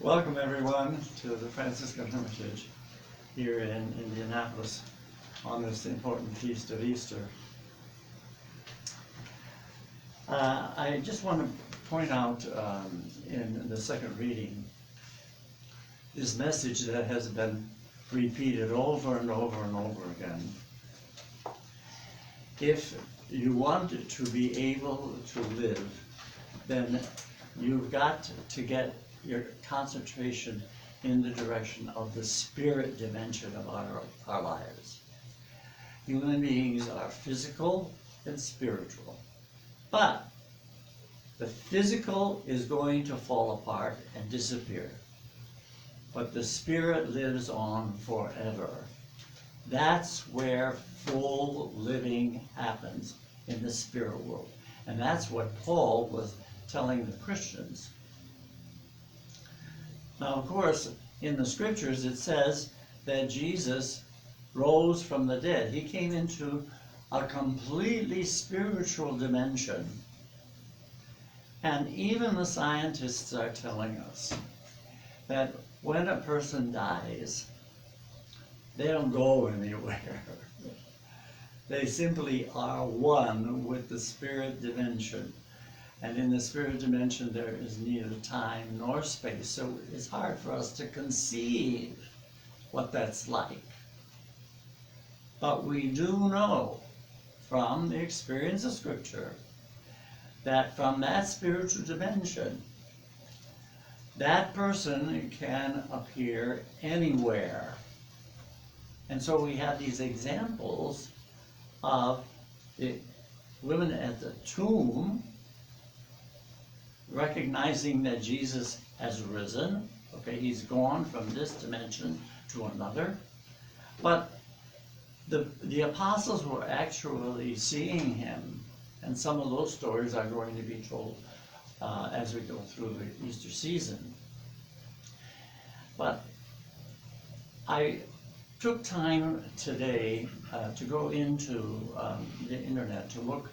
Welcome everyone to the Franciscan Hermitage here in Indianapolis on this important feast of Easter. I just want to point out in the second reading this message that has been repeated over and over and over again. If you want to be able to live, then you've got to get your concentration in the direction of the spirit dimension of our lives. Human beings are physical and spiritual, but the physical is going to fall apart and disappear, but the spirit lives on forever. That's where full living happens in the spirit world, and that's what Paul was telling the Christians. Now, of course, in the scriptures it says that Jesus rose from the dead. He came into a completely spiritual dimension. And even the scientists are telling us that when a person dies, they don't go anywhere. They simply are one with the spirit dimension. And in the spirit dimension, there is neither time nor space. So it's hard for us to conceive what that's like. But we do know from the experience of Scripture that from that spiritual dimension, that person can appear anywhere. And so we have these examples of the women at the tomb recognizing that Jesus has risen. Okay, he's gone from this dimension to another. But the apostles were actually seeing him, and some of those stories are going to be told as we go through the Easter season. But I took time today to go into the internet to look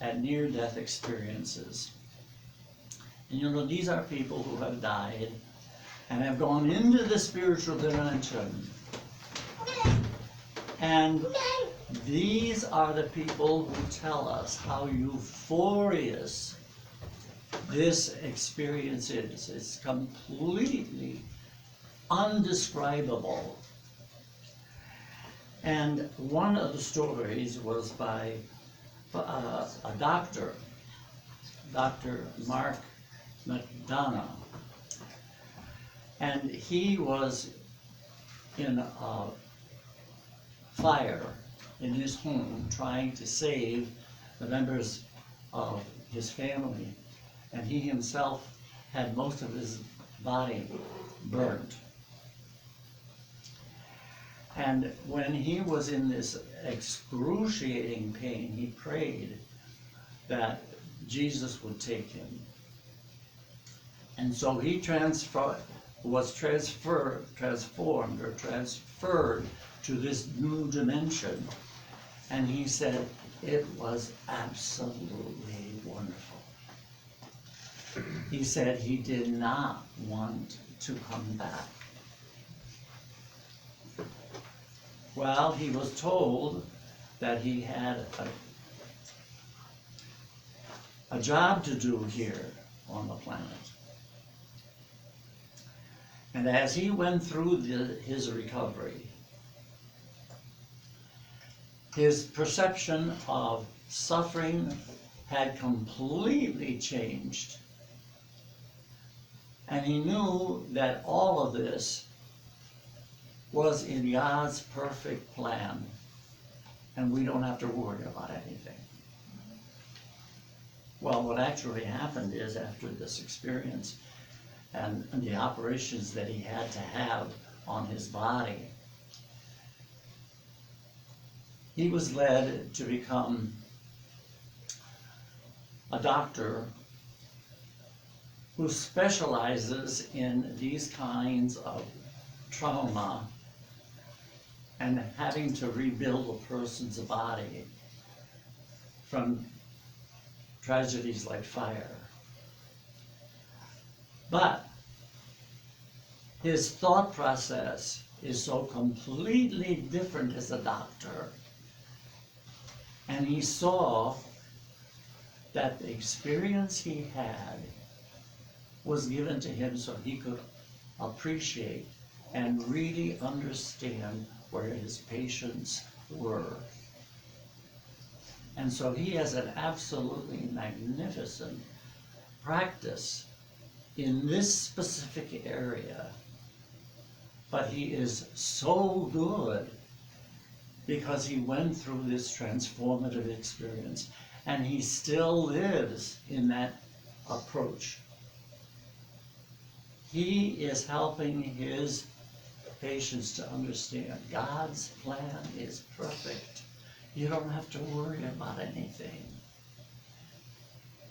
at near-death experiences. And you know, these are people who have died and have gone into the spiritual dimension. And these are the people who tell us how euphorious this experience is. It's completely undescribable. And one of the stories was by a doctor, Dr. Mark McDonough, and he was in a fire in his home trying to save the members of his family, and he himself had most of his body burnt. And when he was in this excruciating pain, he prayed that Jesus would take him. And so he was transferred to this new dimension. And he said it was absolutely wonderful. He said he did not want to come back. Well, he was told that he had a job to do here on the planet. And as he went through his recovery, his perception of suffering had completely changed. And he knew that all of this was in God's perfect plan, and we don't have to worry about anything. Well, what actually happened is, after this experience and the operations that he had to have on his body, he was led to become a doctor who specializes in these kinds of trauma and having to rebuild a person's body from tragedies like fire. But His thought process is so completely different as a doctor. And he saw that the experience he had was given to him so he could appreciate and really understand where his patients were. And so he has an absolutely magnificent practice in this specific area. But he is so good because he went through this transformative experience, and he still lives in that approach. He is helping his patients to understand God's plan is perfect. You don't have to worry about anything.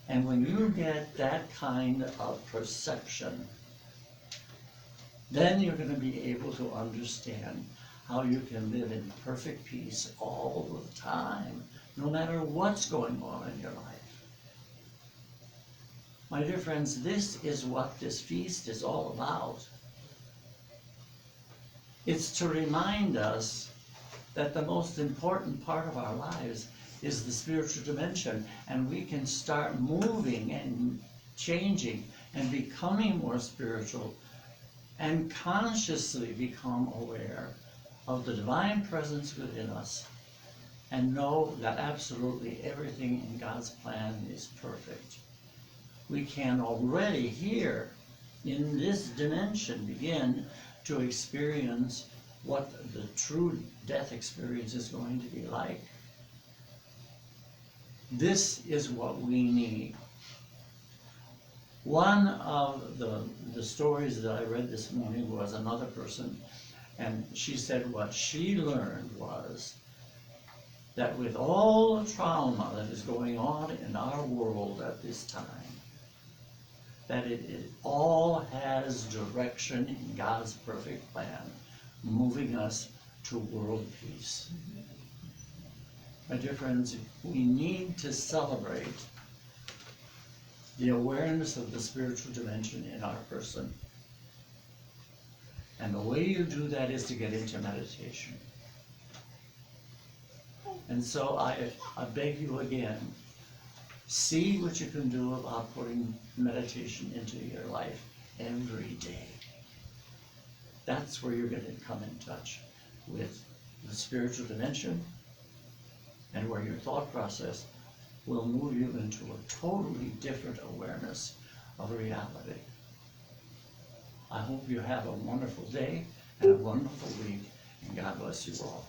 And when you get that kind of perception, then you're going to be able to understand how you can live in perfect peace all the time, no matter what's going on in your life. My dear friends, this is what this feast is all about. It's to remind us that the most important part of our lives is the spiritual dimension, and we can start moving and changing and becoming more spiritual and consciously become aware of the divine presence within us and know that absolutely everything in God's plan is perfect. We can already here in this dimension begin to experience what the true death experience is going to be like. This is what we need. One of the stories that I read this morning was another person, and she said what she learned was that with all the trauma that is going on in our world at this time, that it all has direction in God's perfect plan, moving us to world peace. My dear friends, we need to celebrate the awareness of the spiritual dimension in our person. And the way you do that is to get into meditation. And so I beg you again, see what you can do about putting meditation into your life every day. That's where you're going to come in touch with the spiritual dimension, and where your thought process will move you into a totally different awareness of reality. I hope you have a wonderful day and a wonderful week, and God bless you all.